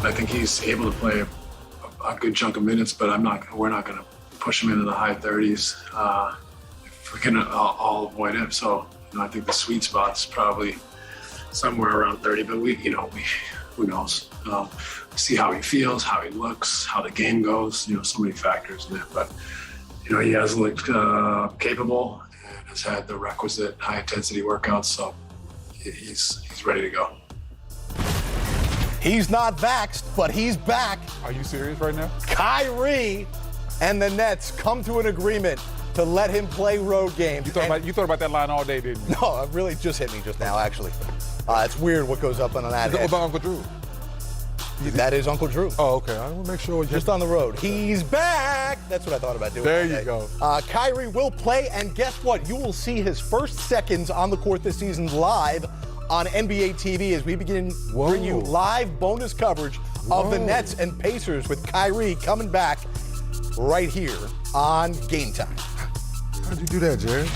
I think he's able to play a good chunk of minutes, but we're not going to push him into the high 30s if we can all avoid him. So, I think the sweet spot's probably somewhere around 30, but who knows? See how he feels, how he looks, how the game goes, so many factors in it. But, he has looked capable and has had the requisite high-intensity workouts, so he's ready to go. He's not vaxxed, but he's back. Are you serious right now? Kyrie and the Nets come to an agreement to let him play road games. You thought about that line all day, didn't you? No, it really just hit me just now, actually. It's weird what goes up on that. What about Uncle Drew? That is Uncle Drew. Oh, okay. I want to make sure. Just on the road. He's back. That's what I thought about doing. There you go. Kyrie will play, and guess what? You will see his first seconds on the court this season live on NBA TV as we begin to bring you live bonus coverage of the Nets and Pacers with Kyrie coming back right here on GameTime. How did you do that, Jared?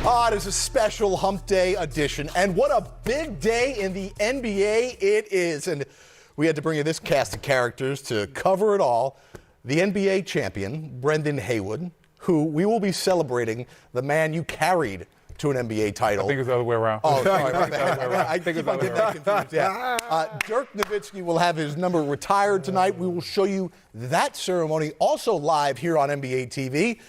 It is a special Hump Day edition, and what a big day in the NBA it is. And we had to bring you this cast of characters to cover it all. The NBA champion, Brendan Haywood, who we will be celebrating, the man you carried to an NBA title. I think it's the other way around. Oh, sorry. I think it's the other way around. Yeah. Dirk Nowitzki will have his number retired tonight. We will show you that ceremony also live here on NBA TV.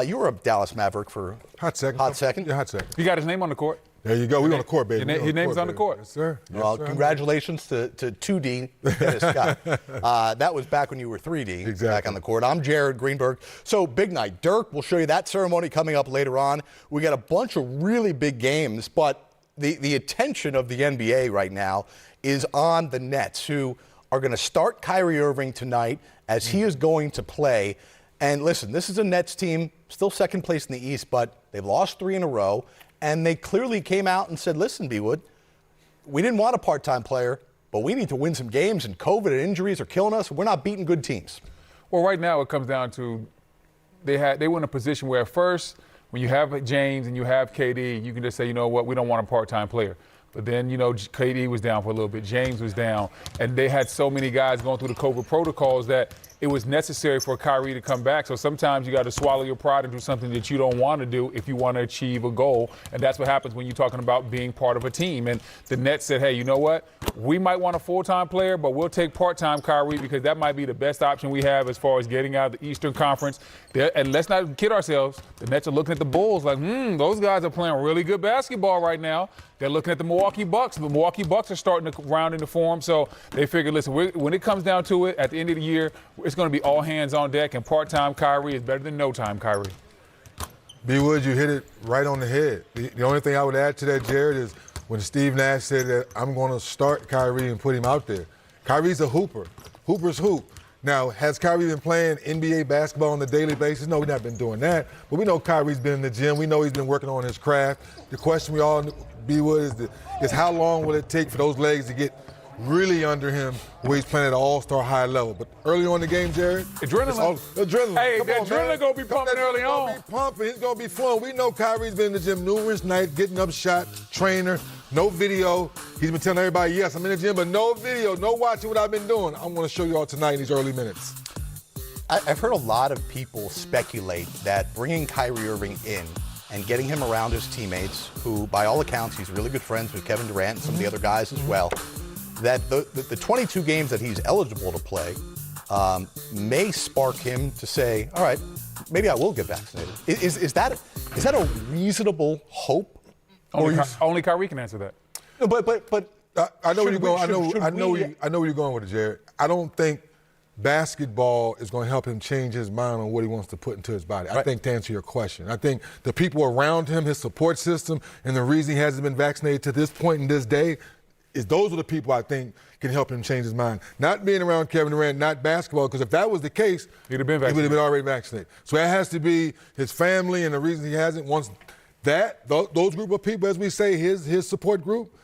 You were a Dallas Maverick for hot second. Yeah, hot second. He got his name on the court. There you go. We're on the court, baby. His name's on the court. Yes, sir. Well, congratulations to 2D Dennis Scott. That was back when you were 3D back on the court. I'm Jared Greenberg. So, big night. Dirk, we'll show you that ceremony coming up later on. We got a bunch of really big games, but the attention of the NBA right now is on the Nets, who are going to start Kyrie Irving tonight as he is going to play. And listen, this is a Nets team, still second place in the East, but they've lost 3 in a row. And they clearly came out and said, listen, B-Wood, we didn't want a part-time player, but we need to win some games, and COVID and injuries are killing us. We're not beating good teams. Well, right now it comes down to they were in a position where at first, when you have James and you have KD, you can just say, you know what, we don't want a part-time player. But then, KD was down for a little bit. James was down. And they had so many guys going through the COVID protocols that it was necessary for Kyrie to come back. So sometimes you got to swallow your pride and do something that you don't want to do if you want to achieve a goal. And that's what happens when you're talking about being part of a team. And the Nets said, hey, you know what? We might want a full-time player, but we'll take part-time Kyrie because that might be the best option we have as far as getting out of the Eastern Conference. And let's not kid ourselves. The Nets are looking at the Bulls like, those guys are playing really good basketball right now. They're looking at the Milwaukee Bucks. The Milwaukee Bucks are starting to round into form. So they figured, listen, when it comes down to it, at the end of the year, it's going to be all hands on deck, and part-time Kyrie is better than no-time Kyrie. B-Wood, you hit it right on the head. The only thing I would add to that, Jared, is when Steve Nash said that I'm going to start Kyrie and put him out there. Kyrie's a hooper. Hoopers hoop. Now, has Kyrie been playing NBA basketball on a daily basis? No, we've not been doing that. But we know Kyrie's been in the gym. We know he's been working on his craft. The question we all B-Wood is how long will it take for those legs to get really under him where he's playing at an all-star high level. But early on in the game, Jared, adrenaline. Adrenaline. Hey, the adrenaline going to be pumping early on. He's going to be pumping. He's going to be flowing. We know Kyrie's been in the gym numerous nights, getting up shot, trainer, no video. He's been telling everybody, yes, I'm in the gym, but no video, no watching what I've been doing. I'm going to show you all tonight in these early minutes. I've heard a lot of people speculate that bringing Kyrie Irving in and getting him around his teammates, who, by all accounts, he's really good friends with Kevin Durant and some of the other guys as well, that the 22 games that he's eligible to play may spark him to say, all right, maybe I will get vaccinated. Is that a reasonable hope? Only Kyrie can answer that. No, but I know where you're going. I know where you're going with it, Jared. I don't think basketball is going to help him change his mind on what he wants to put into his body. Right. I think, to answer your question, I think the people around him, his support system, and the reason he hasn't been vaccinated to this point in this day is those are the people I think can help him change his mind. Not being around Kevin Durant, not basketball, because if that was the case, he would have been already vaccinated. So that has to be his family, and the reason he hasn't, once that, those group of people, as we say, his support group,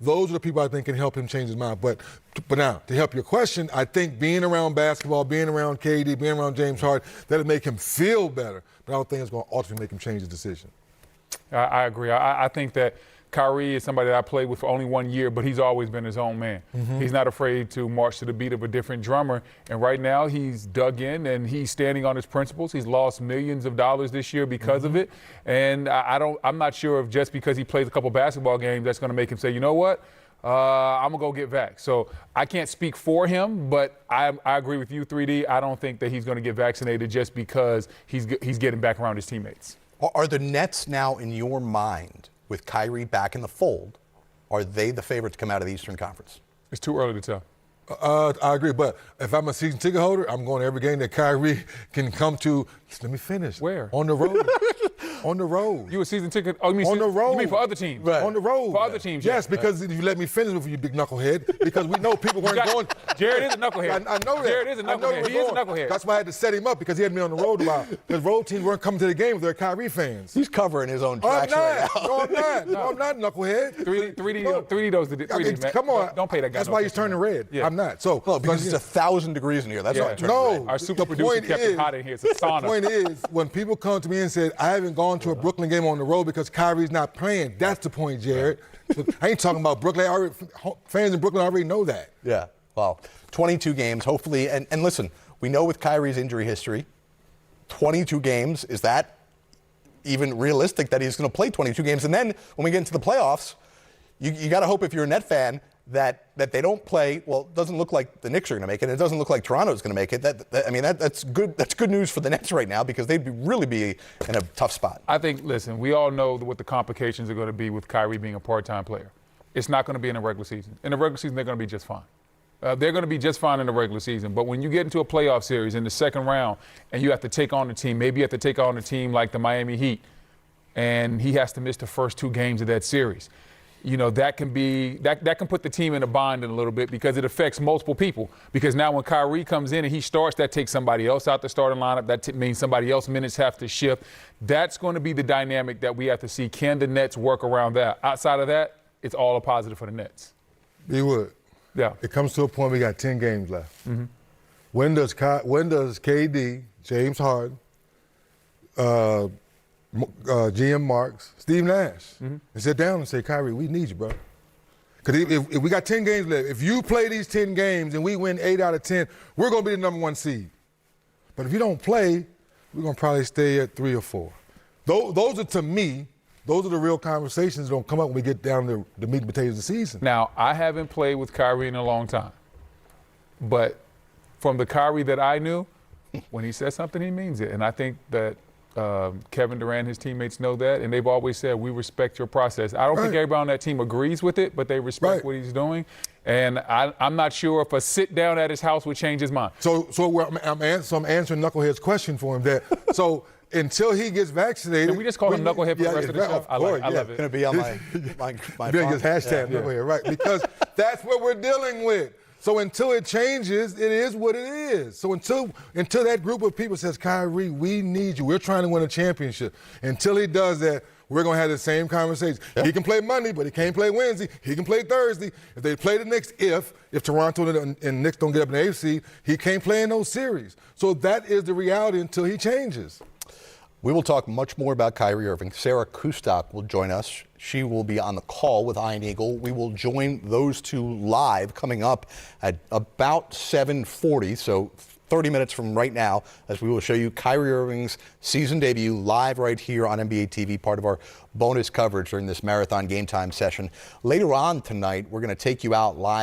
those are the people I think can help him change his mind. But now, to help your question, I think being around basketball, being around KD, being around James Harden, that'll make him feel better. But I don't think it's going to ultimately make him change his decision. I agree. I think that Kyrie is somebody that I played with for only 1 year, but he's always been his own man. He's not afraid to march to the beat of a different drummer. And right now he's dug in and he's standing on his principles. He's lost millions of dollars this year because of it. And I'm not sure if just because he plays a couple basketball games, that's going to make him say, you know what? I'm going to go get vaxxed. So I can't speak for him, but I agree with you, 3D. I don't think that he's going to get vaccinated just because he's getting back around his teammates. Are the Nets now, in your mind, with Kyrie back in the fold, are they the favorite to come out of the Eastern Conference? It's too early to tell. I agree, but if I'm a season ticket holder, I'm going to every game that Kyrie can come to. Let me finish. Where? On the road. On the road. You a season ticket? Oh, you mean on the road? You mean for other teams? Right. On the road. For other teams? Yes, because if you let me finish with you, big knucklehead, because we know people weren't going. Jared is a knucklehead. I know that. Jared is a knucklehead. He is a knucklehead. That's why I had to set him up because he had me on the road a while. Because road teams weren't coming to the game with their Kyrie fans. He's covering his own I'm tracks right now. not. No, I'm not. No, I'm not, knucklehead. 3D knows the 3D, man. Come on. Don't pay that guy. That's why he's turning red. Yeah. I'm not. So Because it's 1,000 degrees in here. That's why I'm turning red. Our super producer kept it hot in here. It's a sauna. The point is, when people come to me and say, I haven't gone to a Brooklyn game on the road because Kyrie's not playing, that's the point, Jared. I ain't talking about Brooklyn. Fans in Brooklyn already know that. Yeah. Well, 22 games, hopefully. And listen, we know with Kyrie's injury history, 22 games, is that even realistic that he's going to play 22 games? And then when we get into the playoffs, you got to hope if you're a Net fan that they don't play. Well, it doesn't look like the Knicks are going to make it. It doesn't look like Toronto's going to make it. That's good. That's good news for the Nets right now because they'd really be in a tough spot. I think, listen, we all know what the complications are going to be with Kyrie being a part-time player. It's not going to be in the regular season. In the regular season, they're going to be just fine. They're going to be just fine in the regular season. But when you get into a playoff series in the second round and you have to take on a team, maybe you have to take on a team like the Miami Heat, and he has to miss the first 2 games of that series. You know, that can put the team in a bind in a little bit because it affects multiple people. Because now when Kyrie comes in and he starts, that takes somebody else out the starting lineup. That means somebody else minutes have to shift. That's going to be the dynamic that we have to see. Can the Nets work around that? Outside of that, it's all a positive for the Nets. He would. Yeah. It comes to a point we got 10 games left. When does KD, James Harden, GM Marks, Steve Nash, and sit down and say, Kyrie, we need you, bro. Because if we got 10 games left, if you play these 10 games and we win 8 out of 10, we're going to be the number 1 seed. But if you don't play, we're going to probably stay at 3 or 4. Those are, to me, those are the real conversations that don't come up when we get down to the meat and potatoes of the season. Now, I haven't played with Kyrie in a long time. But from the Kyrie that I knew, when he says something, he means it. And I think that Kevin Durant and his teammates know that, and they've always said, we respect your process. I don't think everybody on that team agrees with it, but they respect what he's doing. And I'm not sure if a sit down at his house would change his mind. So I'm answering Knucklehead's question for him. So until he gets vaccinated. Can we just call him Knucklehead for the rest of the show? I love it. It's going to be on my hashtag Knucklehead, right? Because that's what we're dealing with. So until it changes, it is what it is. So until that group of people says, Kyrie, we need you. We're trying to win a championship. Until he does that, we're going to have the same conversation. Yeah. He can play Monday, but he can't play Wednesday. He can play Thursday. If they play the Knicks, if Toronto and Knicks don't get up in the AFC, he can't play in those series. So that is the reality until he changes. We will talk much more about Kyrie Irving. Sarah Kustok will join us. She will be on the call with Ian Eagle. We will join those two live coming up at about 7:40, so 30 minutes from right now, as we will show you Kyrie Irving's season debut live right here on NBA TV, part of our bonus coverage during this marathon game time session. Later on tonight, we're going to take you out live